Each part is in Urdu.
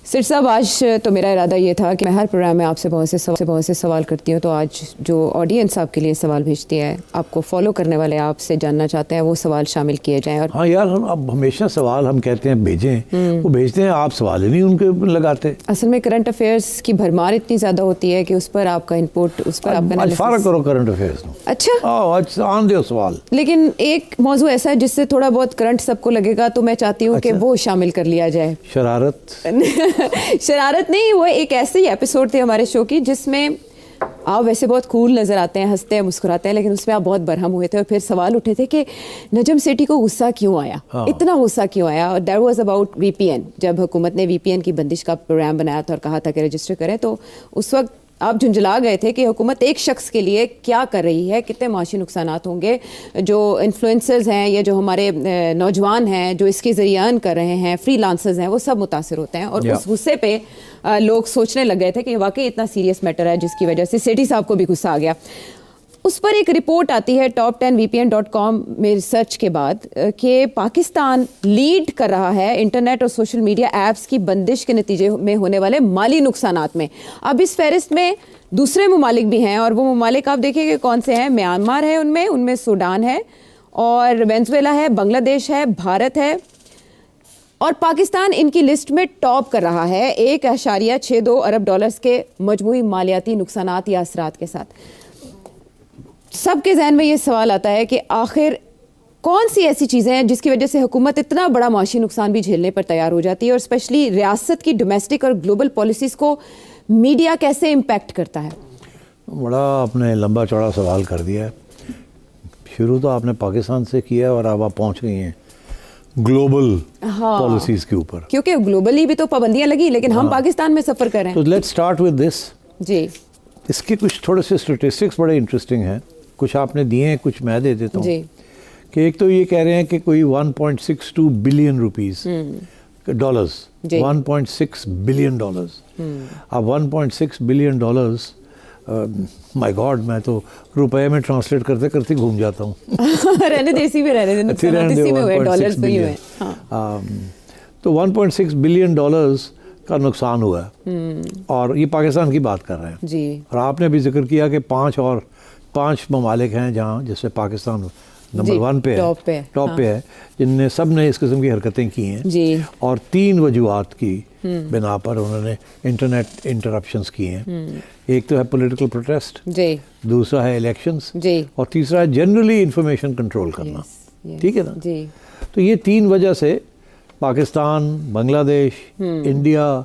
سر صاحب آج تو میرا ارادہ یہ تھا کہ میں ہر پروگرام میں آپ سے بہت سے سوال کرتی ہوں، تو آج جو آڈینس آپ کے لیے سوال بھیجتی ہے، آپ کو فالو کرنے والے آپ سے جاننا چاہتے ہیں، وہ سوال شامل کیے جائیں. اور ہاں یار، ہم اب ہمیشہ سوال ہم کہتے ہیں بھیجیں، وہ بھیجتے ہیں، آپ سوال ہی نہیں ان کے لگاتے. اصل میں کرنٹ افیئرس کی بھرمار اتنی زیادہ ہوتی ہے کہ اس پر آپ کا انپوٹ، اس پر آپ کا آج فارغ کرو کرنٹ افیئرس. اچھا، آج آن دیو سوال. لیکن ایک موضوع ایسا ہے جس سے تھوڑا بہت کرنٹ سب کو لگے گا، تو میں چاہتی ہوں کہ وہ شامل کر لیا جائے. شرارت نہیں، وہ ایک ایسے ہی ایپیسوڈ تھے ہمارے شو کی جس میں آپ ویسے بہت کول نظر آتے ہیں، ہنستے ہیں، مسکراتے ہیں، لیکن اس میں آپ بہت برہم ہوئے تھے اور پھر سوال اٹھے تھے کہ نجم سیٹھی کو غصہ کیوں آیا، اتنا غصہ کیوں آیا. اور that was about V P N. جب حکومت نے وی پی این کی بندش کا پروگرام بنایا تھا اور کہا تھا کہ رجسٹر کریں، تو اس وقت آپ جھنجھلا گئے تھے کہ حکومت ایک شخص کے لیے کیا کر رہی ہے، کتنے معاشی نقصانات ہوں گے. جو انفلوئنسرز ہیں یا جو ہمارے نوجوان ہیں جو اس کے ذریعے ارن کر رہے ہیں، فری لانسرز ہیں، وہ سب متاثر ہوتے ہیں. اور اس غصے پہ لوگ سوچنے لگ گئے تھے کہ واقعی اتنا سیریس میٹر ہے جس کی وجہ سے سیٹھی صاحب کو بھی غصہ آ گیا. اس پر ایک رپورٹ آتی ہے top10vpn.com میں ریسرچ کے بعد کہ پاکستان لیڈ کر رہا ہے انٹرنیٹ اور سوشل میڈیا ایپس کی بندش کے نتیجے میں ہونے والے مالی نقصانات میں. اب اس فہرست میں دوسرے ممالک بھی ہیں، اور وہ ممالک آپ دیکھیں کہ کون سے ہیں. میانمار ہے، ان میں سوڈان ہے، اور وینزویلا ہے، بنگلہ دیش ہے، بھارت ہے، اور پاکستان ان کی لسٹ میں ٹاپ کر رہا ہے 1.62 ارب ڈالرز کے مجموعی مالیاتی نقصانات یا اثرات کے ساتھ. سب کے ذہن میں یہ سوال آتا ہے کہ آخر کون سی ایسی چیزیں ہیں جس کی وجہ سے حکومت اتنا بڑا معاشی نقصان بھی جھیلنے پر تیار ہو جاتی ہے، اور اسپیشلی ریاست کی ڈومیسٹک اور گلوبل پالیسیز کو میڈیا کیسے امپیکٹ کرتا ہے؟ بڑا آپ نے لمبا چوڑا سوال کر دیا ہے. شروع تو آپ نے پاکستان سے کیا اور اب آپ پہنچ گئی ہیں گلوبل پالیسیز کے اوپر، کیونکہ گلوبلی بھی تو پابندیاں لگی، لیکن ہم پاکستان میں سفر کر رہے ہیں. تو لیٹس اسٹارٹ ود دس. جی، اس کے کچھ تھوڑے سے اسٹیٹسٹکس بڑے انٹرسٹنگ ہیں. کچھ آپ نے دیے ہیں، کچھ میں دے دیتا ہوں. جی، کہ ایک تو یہ کہہ رہے ہیں کہ کوئی 1.62 billion rupees dollars, 1.6 billion dollars. اب 1.6 بلین ڈالرز، مائی گاڈ، میں تو روپے میں ٹرانسلیٹ کرتے کرتے گھوم جاتا ہوں. رہنے دیسی میں رہنے دیں، تو 1.6 بلین ڈالرز کا نقصان ہوا ہے، اور یہ پاکستان کی بات کر رہے ہیں. جی، اور آپ نے بھی ذکر کیا کہ 5 ممالک ہیں جہاں جس سے پاکستان نمبر 1 پہ ہے، ٹاپ پہ ہے، جن نے سب نے اس قسم کی حرکتیں کی ہیں. جی، اور 3 وجوہات کی بنا پر انہوں نے انٹرنیٹ انٹرپشنز کی ہیں. ایک تو ہے پولیٹیکل پروٹیسٹ، جی، دوسرا ہے الیکشنز، جی، اور تیسرا ہے جنرلی انفارمیشن کنٹرول کرنا. ٹھیک ہے نا؟ جی. تو یہ 3 وجہ سے پاکستان، بنگلہ دیش، انڈیا،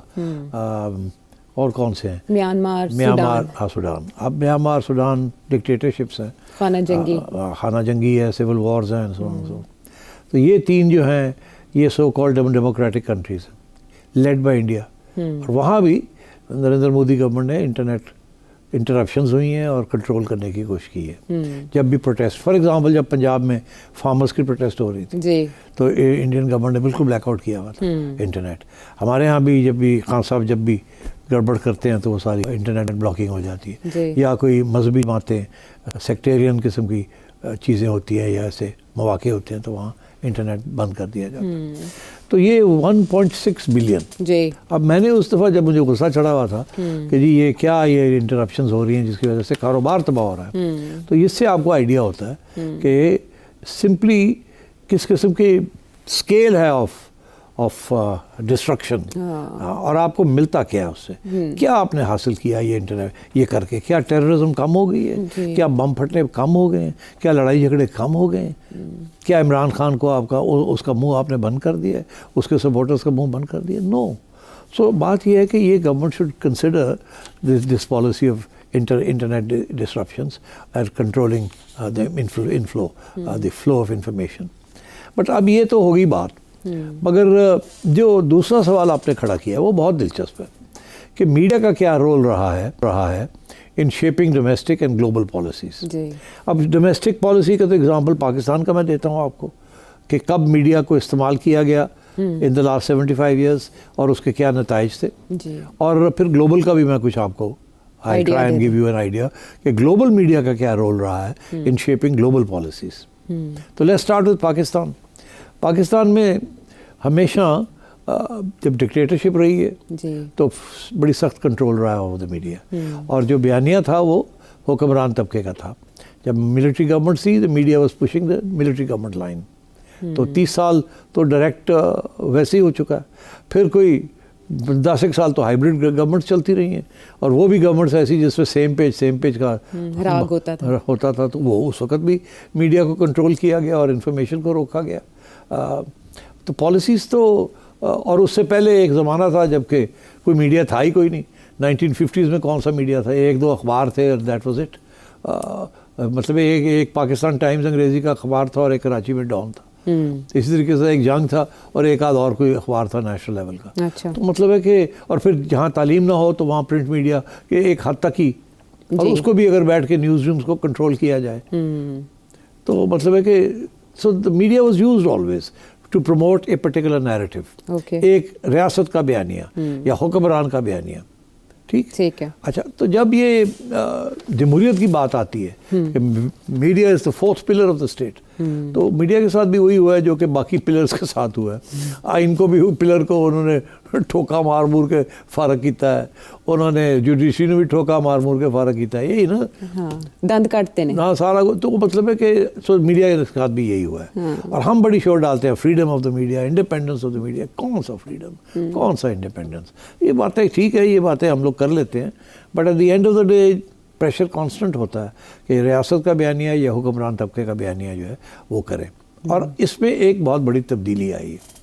اور کون سے ہیں، میانمار، سوڈان. اب میانمار، سوڈان ڈکٹیٹرشپس ہیں، خانہ جنگی ہے، سول وارز ہیں. تو یہ 3 جو ہیں یہ سو کالڈ ڈیموکریٹک کنٹریز ہیں، لیڈ بائی انڈیا. اور وہاں بھی نریندر مودی گورنمنٹ نے انٹرنیٹ انٹرپشنز ہوئی ہیں اور کنٹرول کرنے کی کوشش کی ہے. جب بھی پروٹیسٹ، فار ایگزامپل جب پنجاب میں فارمرز کی پروٹیسٹ ہو رہی تھی، تو انڈین گورنمنٹ نے بالکل بلیک آؤٹ کیا ہوا تھا انٹرنیٹ. ہمارے ہاں بھی جب بھی خان صاحب جب بھی گڑبڑ کرتے ہیں تو وہ ساری انٹرنیٹ بلاکنگ ہو جاتی ہے. یا کوئی مذہبی باتیں، سیکٹیرین قسم کی چیزیں ہوتی ہیں یا ایسے مواقع ہوتے ہیں تو وہاں انٹرنیٹ بند کر دیا جاتا ہے. تو یہ 1.6 بلین. جی. اب میں نے اس دفعہ جب مجھے غصہ چڑھا ہوا تھا کہ جی یہ کیا، یہ انٹرپشنز ہو رہی ہیں جس کی وجہ سے کاروبار تباہ ہو رہا ہے، تو اس سے آپ کو آئیڈیا ہوتا ہے کہ سمپلی کس قسم کی اسکیل ہے آف ڈسٹرکشن، اور آپ کو ملتا کیا ہے اس سے، کیا آپ نے حاصل کیا یہ انٹرنیٹ یہ کر کے. کیا ٹیررزم کم ہو گئی ہے، کیا بم پھٹنے کم ہو گئے ہیں، کیا لڑائی جھگڑے کم ہو گئے ہیں، کیا عمران خان کو آپ کا اس کا منہ آپ نے بند کر دیا ہے، اس کے سپورٹرز کا منہ بند کر دیا؟ نو. سو بات یہ ہے کہ یہ government should consider this policy of internet disruptions and controlling the inflow, the flow of information. But اب یہ تو ہوگی بات. مگر جو دوسرا سوال آپ نے کھڑا کیا ہے وہ بہت دلچسپ ہے کہ میڈیا کا کیا رول رہا ہے in shaping domestic and global policies. اب ڈومیسٹک پالیسی کا تو اگزامپل پاکستان کا میں دیتا ہوں آپ کو کہ کب میڈیا کو استعمال کیا گیا ان دا لاسٹ 75 ایئرس اور اس کے کیا نتائج تھے. اور پھر گلوبل کا بھی میں کچھ آپ کو I try and give you an idea کہ گلوبل میڈیا کا کیا رول رہا ہے ان شیپنگ گلوبل پالیسیز. تو let's start with Pakistan. Pakistan میں ہمیشہ جب ڈکٹیٹرشپ رہی ہے جی تو بڑی سخت کنٹرول رہا ہے اوور دا میڈیا، اور جو بیانیہ تھا وہ حکمران طبقے کا تھا. جب ملٹری گورنمنٹ تھی تو media was pushing the military government line. تو 30 سال تو ڈائریکٹ ویسے ہی ہو چکا ہے. پھر کوئی 10 ایک سال تو ہائیبریڈ گورنمنٹ چلتی رہی ہیں، اور وہ بھی گورنمنٹس ایسی جس میں سیم پیج کا راگ ہوتا تھا. تو وہ اس وقت بھی میڈیا کو کنٹرول کیا گیا اور انفارمیشن کو روکا گیا. تو پالیسیز تو، اور اس سے پہلے ایک زمانہ تھا جب کہ کوئی میڈیا تھا ہی کوئی نہیں. 1950s میں کون سا میڈیا تھا؟ 1-2 اخبار تھے، دیٹ واز اٹ. مطلب ایک پاکستان ٹائمز انگریزی کا اخبار تھا اور ایک کراچی میں ڈان تھا. اسی طریقے سے ایک جنگ تھا اور ایک آدھ اور کوئی اخبار تھا نیشنل لیول کا. اچھا. تو مطلب ہے کہ، اور پھر جہاں تعلیم نہ ہو تو وہاں پرنٹ میڈیا کے ایک حد تک ہی، اور اس کو بھی اگر بیٹھ کے نیوز رومز کو کنٹرول کیا جائے تو مطلب ہے کہ so the media was used always to promote a particular narrative, ایک ریاست کا بیانیہ یا حکمران کا بیانیہ. ٹھیک ہے. اچھا، تو جب یہ جمہوریت کی بات آتی ہے کہ media is the 4th pillar of the state, تو میڈیا کے ساتھ بھی وہی ہوا ہے جو کہ باقی پلرز کے ساتھ ہوا ہے. ان کو بھی پلر کو انہوں نے ٹھوکا مار مور کے فارغ کیتا ہے، انہوں نے جوڈیشری نے بھی ٹھوکا مار مور کے فارغ کیتا ہے. یہی نا دند کاٹتے ہیں ہاں سارا. تو مطلب ہے کہ میڈیا کے ساتھ بھی یہی ہوا ہے. اور ہم بڑی شور ڈالتے ہیں freedom of the media, independence of the media. کون سا فریڈم، کون سا انڈیپینڈنس؟ یہ باتیں ٹھیک ہے، یہ باتیں ہم لوگ کر لیتے ہیں، but at the end of the day pressure constant ہوتا ہے کہ ریاست کا بیانیہ یا حکمران طبقے کا بیانیہ جو ہے وہ کرے. اور اس میں ایک بہت بڑی تبدیلی آئی ہے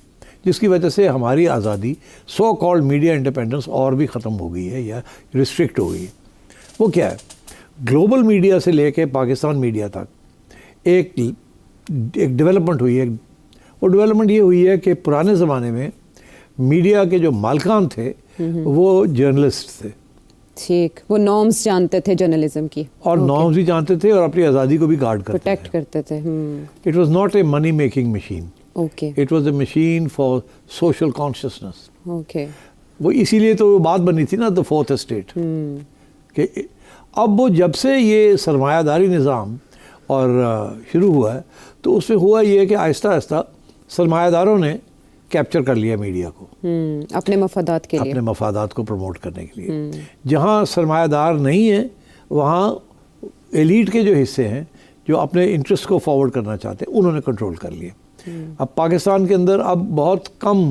جس کی وجہ سے ہماری آزادی، سو کالڈ میڈیا انڈیپینڈنس، اور بھی ختم ہو گئی ہے یا ریسٹرکٹ ہو گئی ہے. وہ کیا ہے؟ گلوبل میڈیا سے لے کے پاکستان میڈیا تک ایک ڈیولپمنٹ ہوئی ہے. وہ ڈیولپمنٹ یہ ہوئی ہے کہ پرانے زمانے میں میڈیا کے جو مالکان تھے وہ جرنلسٹ تھے. ٹھیک، وہ نارمز جانتے تھے جرنلزم کی، اور نارمز بھی جانتے تھے اور اپنی آزادی کو بھی گارڈ پروٹیکٹ کرتے تھے. It was not a money making machine, okay, it was a machine for social consciousness. Okay. وہ اسی لیے تو بات بنی تھی نا دا 4th اسٹیٹ، کہ اب وہ جب سے یہ سرمایہ داری نظام اور شروع ہوا ہے تو اس میں ہوا یہ کہ آہستہ آہستہ سرمایہ داروں نے کیپچر کر لیا میڈیا کو اپنے مفادات کے لیے، اپنے مفادات کو پروموٹ کرنے کے لیے. جہاں سرمایہ دار نہیں ہیں وہاں ایلیٹ کے جو حصے ہیں جو اپنے انٹرسٹ کو فارورڈ کرنا چاہتے ہیں انہوں نے کنٹرول کر لیا. اب پاکستان کے اندر اب بہت کم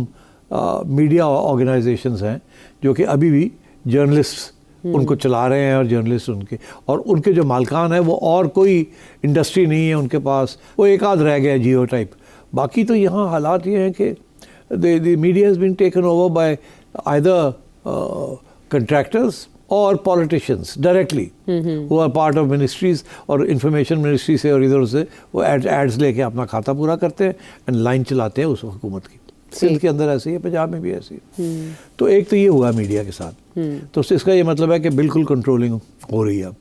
میڈیا آرگنائزیشنز ہیں جو کہ ابھی بھی جرنلسٹ ان کو چلا رہے ہیں، اور جرنلسٹ ان کے جو مالکان ہیں وہ اور کوئی انڈسٹری نہیں ہے ان کے پاس. وہ ایک آدھ رہ گیا جیو ٹائپ. باقی تو یہاں حالات یہ ہیں کہ the media has been taken over by either contractors or politicians directly who are part of ministries اور information ministry سے اور ادھر سے وہ ایڈز لے کے اپنا کھاتا پورا کرتے ہیں and لائن چلاتے ہیں اس حکومت کی. سندھ کے اندر ایسی ہے، پنجاب میں بھی ایسی ہے. تو ایک تو یہ ہوا میڈیا کے ساتھ، تو اس کا یہ مطلب ہے کہ بالکل کنٹرولنگ ہو رہی ہے اب.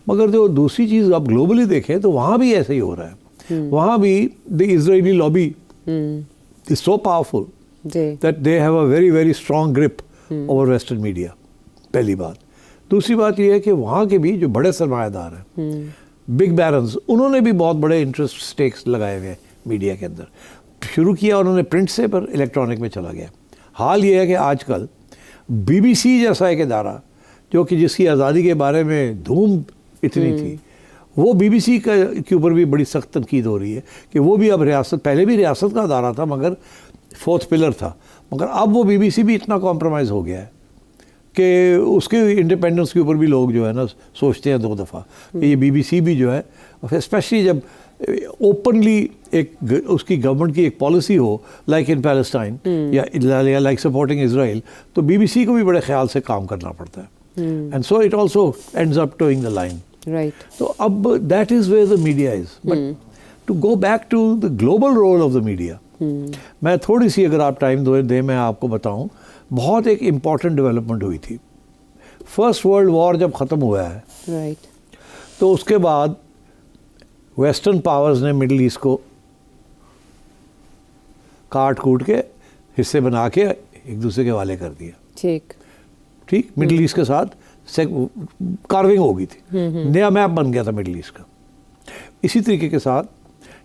مگر جو دوسری چیز آپ گلوبلی دیکھیں تو وہاں بھی ایسا ہی ہو رہا ہے. وہاں بھی the Israeli lobby is so powerful that they have a very very strong grip over Western media. پہلی بات. دوسری بات یہ ہے کہ وہاں کے بھی جو بڑے سرمایہ دار ہیں، بگ بیرنز، انہوں نے بھی بہت بڑے انٹرسٹ سٹیکس لگائے ہوئے ہیں میڈیا کے اندر. شروع کیا انہوں نے پرنٹ سے، پر الیکٹرانک میں چلا گیا. حال یہ ہے کہ آج کل BBC جیسا ایک ادارہ جو کہ جس کی آزادی کے بارے میں دھوم اتنی تھی، وہ BBC کے اوپر بھی بڑی سخت تنقید ہو رہی ہے کہ وہ بھی اب ریاست، پہلے بھی ریاست کا ادارہ تھا مگر 4th پلر تھا، مگر اب وہ BBC بھی اتنا کمپرومائز ہو گیا ہے کہ اس کے انڈیپینڈنس کے اوپر بھی لوگ جو ہے نا سوچتے ہیں 2 دفعہ کہ یہ BBC بھی جو ہے، اسپیشلی جب اوپنلی ایک اس کی گورنمنٹ کی ایک policy who like in Palestine یا لائک سپورٹنگ اسرائیل، تو BBC کو بھی بڑے خیال سے کام کرنا پڑتا ہے. And so it also ends up toeing the line. Right. تو اب that is where the media is. But to go back to the global role of the media, میں تھوڑی سی اگر آپ ٹائم دیں میں آپ کو بتاؤں، بہت ایک امپورٹنٹ ڈیولپمنٹ ہوئی تھی. فرسٹ ورلڈ وار جب ختم ہوا ہے، Right. تو اس کے بعد ویسٹرن پاورز نے مڈل ایسٹ کو کاٹ کوٹ کے حصے بنا کے ایک دوسرے کے حوالے کر دیا. ٹھیک، مڈل ایسٹ کے ساتھ کارونگ ہو گئی تھی، نیا میپ بن گیا تھا مڈل ایسٹ کا. اسی طریقے کے ساتھ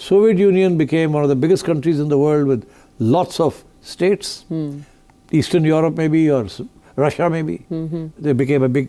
Soviet Union became one of the biggest countries in the world with lots of states. Eastern Europe maybe or Russia maybe. They became a big,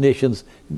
nations,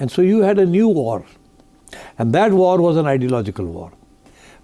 And so you had a new war, and that war was an ideological war.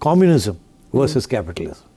communism versus capitalism।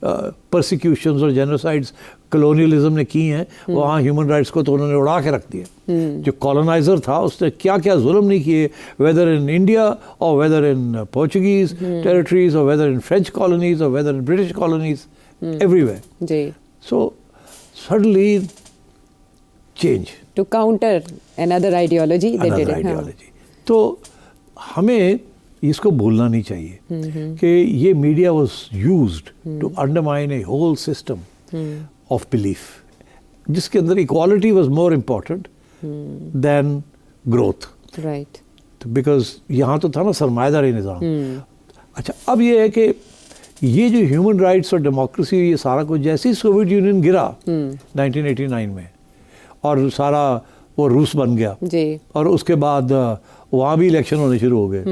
پرسیکیوشنز اور جینوسائڈس کلونیلزم نے کی ہیں وہاں ہیومن رائٹس کو تو انہوں نے اڑا کے رکھ دیا. جو کالونائزر تھا اس نے کیا کیا ظلم نہیں کیے, ویدر ان انڈیا اور ویدر ان پورچوگیز ٹیریٹریز اور ویدر ان فرینچ کالونیز اور whether in British colonies, everywhere. جی. So suddenly change to counter another ideology they did it. Ideology. تو ہمیں اس کو بھولنا نہیں چاہیے کہ یہ media was used to undermine a whole system of belief جس کے اندر equality was more important than growth. Right. Because یہاں تو تھا نا سرمایہ داری نظام. اچھا اب یہ ہے کہ یہ جو ہیومن رائٹس اور ڈیموکریسی یہ سارا کچھ جیسے ہی سوویت یونین گرا 1989 میں اور سارا وہ روس بن گیا جی, اور اس کے بعد وہاں بھی الیکشن ہونے شروع ہو گئے.